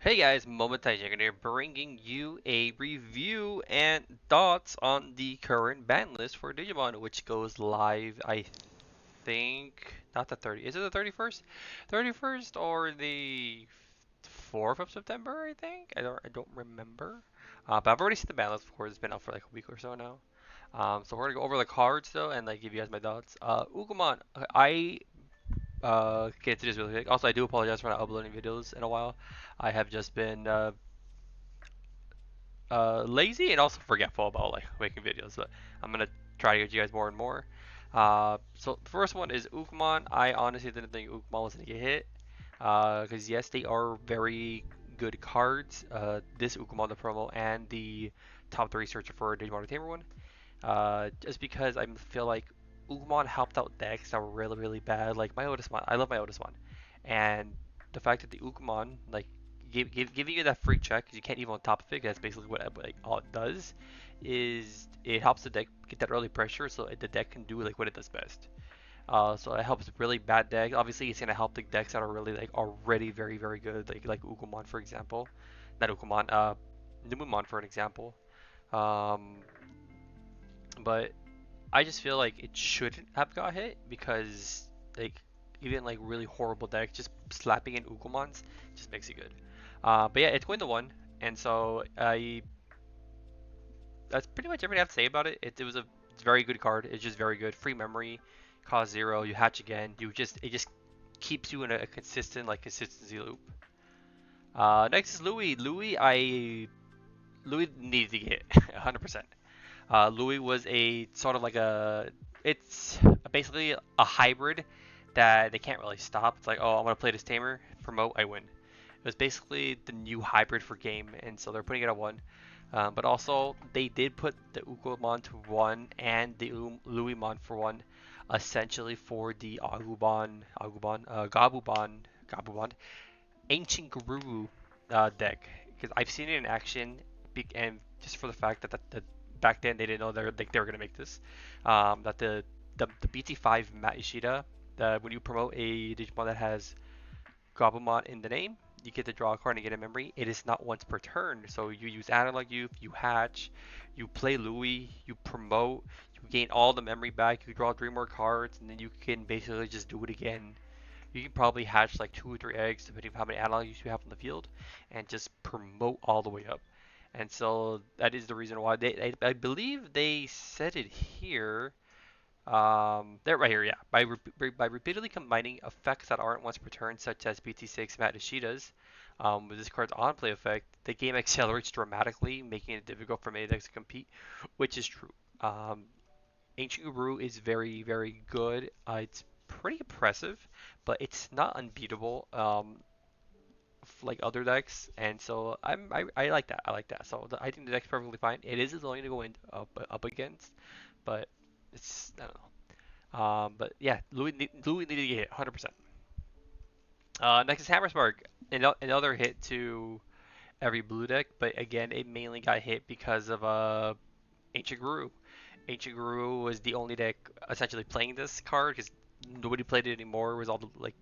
Hey guys, monetaijankguy here, bringing you a review and thoughts on the current ban list for Digimon, which goes live, I think, not the 30th. Is it the 31st? 31st or the 4th of September, I think? I don't remember. But I've already seen the ban list, of course. It's been out for like a week or so now. So we're gonna go over the cards though, and like give you guys my thoughts. Ugumon, I get into this really quick. Also, I do apologize for not uploading videos in a while. I have just been lazy and also forgetful about like making videos, but I'm gonna try to get you guys more and more. So the first one is Ukmon. I honestly didn't think Ukmon was gonna get hit, because yes, they are very good cards. This Ukmon, the promo, and the top three searcher for Digimon Tamer one. Just because I feel like Ukmon helped out decks that were really bad. Like my Otismon, I love my Otismon, and the fact that the Ukmon like giving you that free check because you can't even on top of it. That's basically what like all it does is it helps the deck get that early pressure, so the deck can do like what it does best. So it helps really bad decks. Obviously, it's gonna help the decks that are really like already very good, like Ukumon for example, not Ukumon, Numumon for an example. Um, but I just feel like it shouldn't have got hit because like even like really horrible decks, just slapping in Ugumons just makes it good. But yeah, it's going to one, and so I that's pretty much everything I have to say about it. It was a very good card. It's just very good. Free memory, cost zero. You hatch again. It just keeps you in a consistent like consistency loop. Next is Louis. Louis needed to get 100%. Louis was a sort of like it's basically a hybrid that they can't really stop. It's like, oh, I'm gonna play this tamer, promote, I win. It was basically the new hybrid for game, and so they're putting it at one. But also, they did put the Ukomon to one and the Louismon for one, essentially for the Gabubon, Ancient Guru deck. Because I've seen it in action, and just for the fact that back then they didn't know they were gonna make this. That the BT5 Mat Ishida, when you promote a Digimon that has Gabumon in the name, you get to draw a card and get a memory. It is not once per turn, so you use Analog Youth, you hatch, you play Louis, you promote, you gain all the memory back, you draw three more cards, and then you can basically just do it again. You can probably hatch like 2 or 3 eggs depending on how many Analog Youths you have on the field, and just promote all the way up. And so that is the reason why I believe they said it here. There, right here, yeah. By repeatedly combining effects that aren't once per turn, such as BT6 Mat Ishida's, with this card's on-play effect, the game accelerates dramatically, making it difficult for many decks to compete, which is true. Um, Ancient Guru is very good. It's pretty impressive, but it's not unbeatable. Like other decks, and so I like that. I like that. So I think the deck's perfectly fine. It is annoying to go in up against, but it's I don't know. But yeah, Louis needed to get hit 100%. Next is Hammersmark, another hit to every blue deck, but again, it mainly got hit because of Ancient Guru. Ancient Guru was the only deck essentially playing this card because nobody played it anymore. It was all the like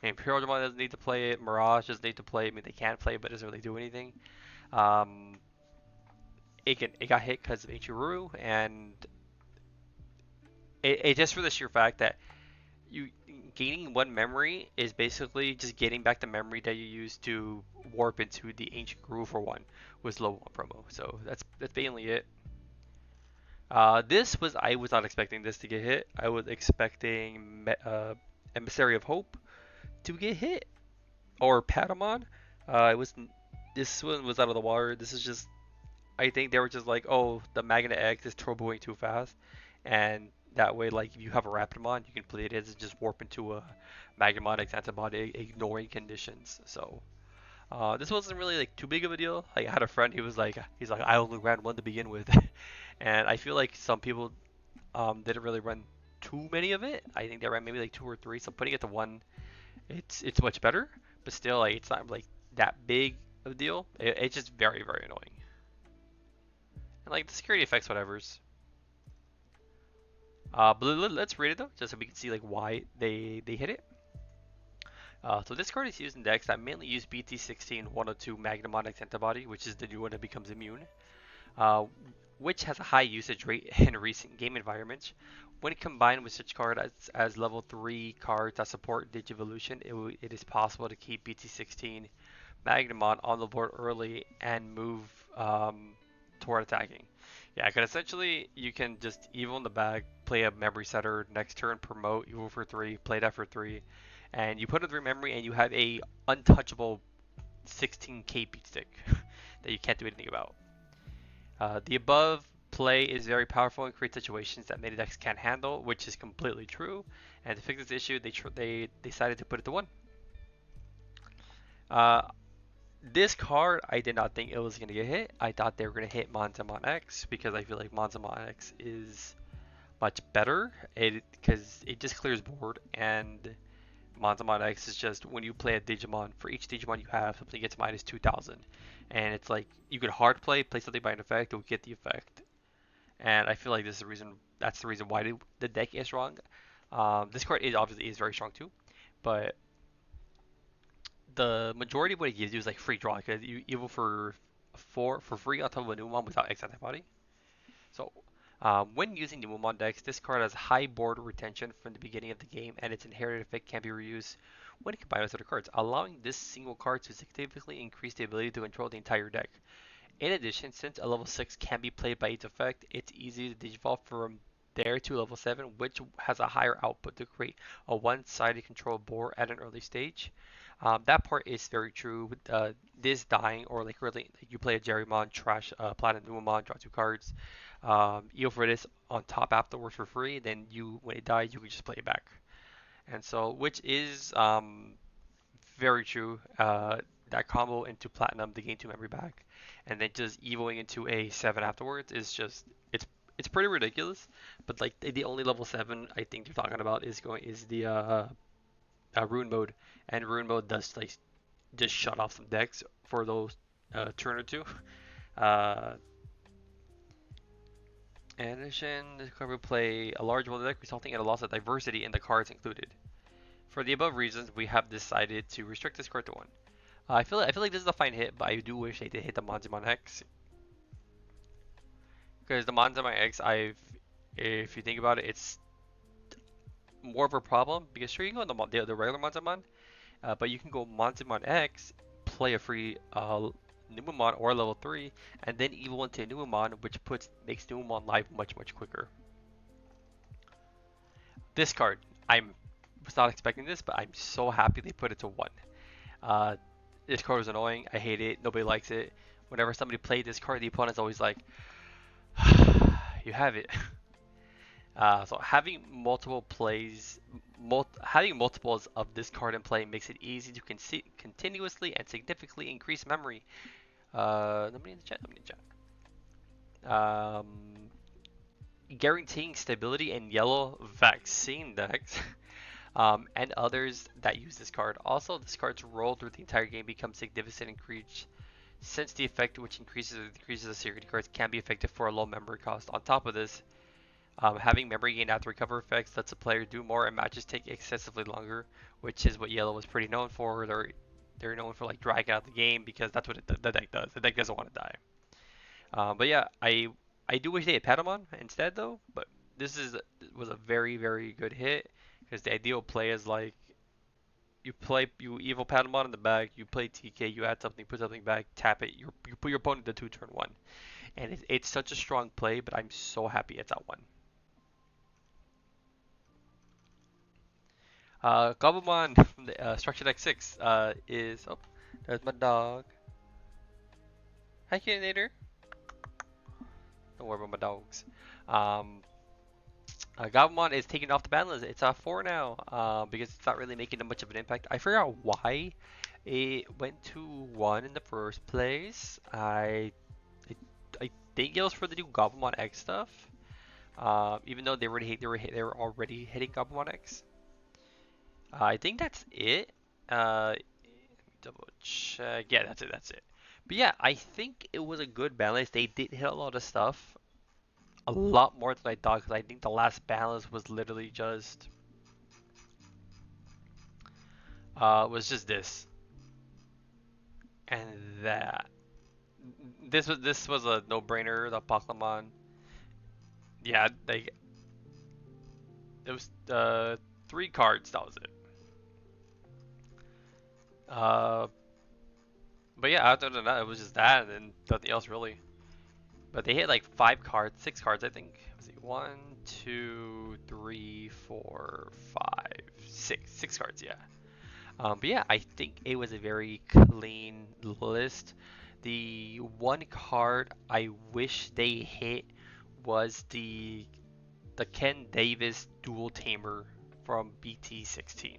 Imperial Demon doesn't need to play it. Mirage doesn't need to play it. I mean, they can play it, but it doesn't really do anything. Um, it got hit because of Ichiruru, and it just for the sheer fact that you gaining one memory is basically just getting back the memory that you used to warp into the Ancient Guru for one was low one promo. So that's mainly it. I was not expecting this to get hit. I was expecting Emissary of Hope to get hit or Patamon. It was This one was out of the water. This is just I think they were just like, oh, the Magnet X is turboing too fast, and that way, like, if you have a Rapidmon, you can play it as just warp into a Magnemon X antibody, ignoring conditions. So this wasn't really like too big of a deal. Like, I had a friend, he's like, I only ran one to begin with, and I feel like some people didn't really run too many of it. I think they ran maybe like two or three. So putting it to one, it's much better, but still, like, it's not like that big of a deal. It's just very annoying. And like the security effects, whatever's. But let's read it though, just so we can see like why they hit it. So this card is used in decks that mainly use BT16 102 Magnamon X Antibody, which is the new one that becomes immune, uh, which has a high usage rate in recent game environments. When combined with such cards as level 3 cards that support Digivolution, it is possible to keep BT16 Magnamon on the board early and move toward attacking. Yeah, because essentially you can just evil in the bag, play a memory setter, next turn promote evil for 3, play that for 3, and you put it through memory and you have a untouchable 16k beat stick that you can't do anything about. The above play is very powerful and creates situations that many decks can't handle, which is completely true. And to fix this issue, they decided to put it to 1. Uh, this card, I did not think it was going to get hit. I thought they were going to hit Monzamon X because I feel like Monzamon X is much better because it just clears board, and Monzamon X is just when you play a Digimon, for each Digimon you have, something gets minus 2000. And it's like you could hard play something by an effect, it will get the effect. And I feel like this is the reason. That's the reason why the deck is strong. This card is obviously very strong too, but the majority of what it gives you is like free draw because you evil for free on top of a Numemon without X antibody. So when using Numemon decks, this card has high board retention from the beginning of the game, and its inherited effect can be reused when combined with other cards, allowing this single card to significantly increase the ability to control the entire deck. In addition, since a level 6 can be played by its effect, it's easy to digivolve from there to level 7, which has a higher output to create a one-sided control board at an early stage. That part is very true. With this dying, or like really, like you play a Jerrymon, trash Platinum Numemon, draw 2 cards. You for this on top afterwards for free. Then when it dies, you can just play it back. And so, which is very true. That combo into Platinum to gain 2 memory back, and then just evoing into a 7 afterwards is just it's pretty ridiculous. But like the only level 7 I think they're talking about is the Rune mode, and Rune mode does like just shut off some decks for those turn or two. Uh, in addition, this card will play a large role in the deck, resulting in a loss of diversity in the cards included. For the above reasons, we have decided to restrict this card to 1. I feel like this is a fine hit, but I do wish they did hit the Monzamon X, because the Monzamon X, if you think about it, it's more of a problem because sure you can go on the regular Monzamon, but you can go Monzamon X, play a free Numemon or level 3, and then evil into Numemon, which makes Numemon live much quicker. This card, I was not expecting this, but I'm so happy they put it to 1. Uh, this card is annoying. I hate it. Nobody likes it. Whenever somebody plays this card, the opponent's always like, "You have it." So having multiple plays, having multiples of this card in play makes it easy to continuously and significantly increase memory. Nobody in the chat. Nobody in the chat. Guaranteeing stability in yellow vaccine decks. And others that use this card. Also, this card's role through the entire game becomes significant increase since the effect, which increases or decreases the security cards, can be effective for a low memory cost. On top of this, having memory gain after recover effects lets the player do more and matches take excessively longer, which is what yellow was pretty known for. They're known for like dragging out the game because that's what the deck does. The deck doesn't want to die. But yeah, I do wish they had Patamon instead though. But was a very good hit because the ideal play is like you evil Patamon in the back, you play TK, you add something, put something back, tap it, you put your opponent to 2 turn 1, and it's such a strong play. But I'm so happy it's at 1. Gabumon from the Structure Deck 6 is there's my dog. Hi Kininator. Don't worry about my dogs. Gabumon is taken off the ban list. It's 4 now because it's not really making much of an impact. I figure out why it went to 1 in the first place. I think it was for the new Gabumon X stuff. Even though they were already hitting Gabumon X. I think that's it. Double check. Yeah, that's it. But yeah, I think it was a good balance. They did hit a lot of stuff. A lot more than I thought, because I think the last balance was literally just Was just this and that. This was a no-brainer. The Pokemon, yeah, they it was 3 cards. That was it. Uh, but yeah, other than that, it was just that and nothing else really. But they hit like 5 cards, 6 cards, I think. Was it 1, 2, 3, 4, 5, 6 cards? Yeah. But yeah, I think it was a very clean list. The one card I wish they hit was the Ken Davis Dual Tamer from BT16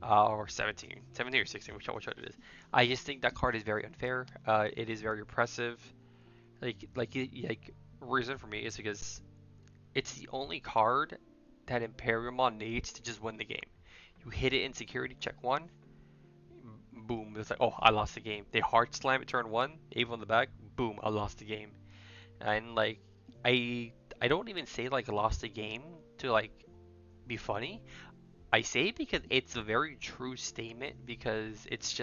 or 17 or 16, which one it is. I just think that card is very unfair. It is very oppressive. Like reason for me is because it's the only card that Imperiumon needs to just win the game. You hit it in security check one, boom. It's like, oh, I lost the game. They hard slam it turn one, Ava on the back, boom, I lost the game. And like, I I don't even say like I lost the game to like be funny. I say it because it's a very true statement because it's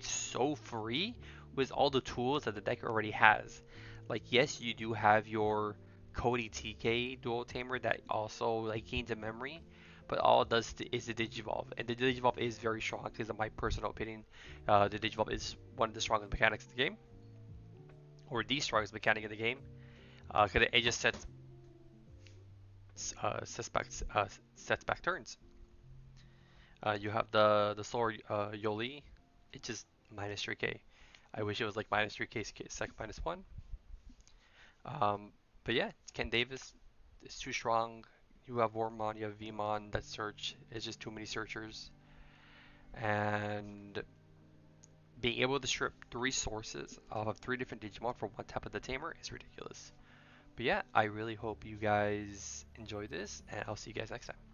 so free with all the tools that the deck already has. Like yes, you do have your Cody TK dual tamer that also like gains a memory, but all it does is the Digivolve, and the Digivolve is very strong because in my personal opinion, the Digivolve is one of the strongest mechanics in the game, or the strongest mechanic in the game, because it just sets back sets back turns. You have the sword Yoli. It's just minus 3k. I wish it was like minus 3k sec minus 1. Um, but yeah, Ken Davis is too strong. You have Wormmon, you have Vmon. That search is just too many searchers. And being able to strip 3 sources of 3 different Digimon for one tap of the Tamer is ridiculous. But yeah, I really hope you guys enjoy this, and I'll see you guys next time.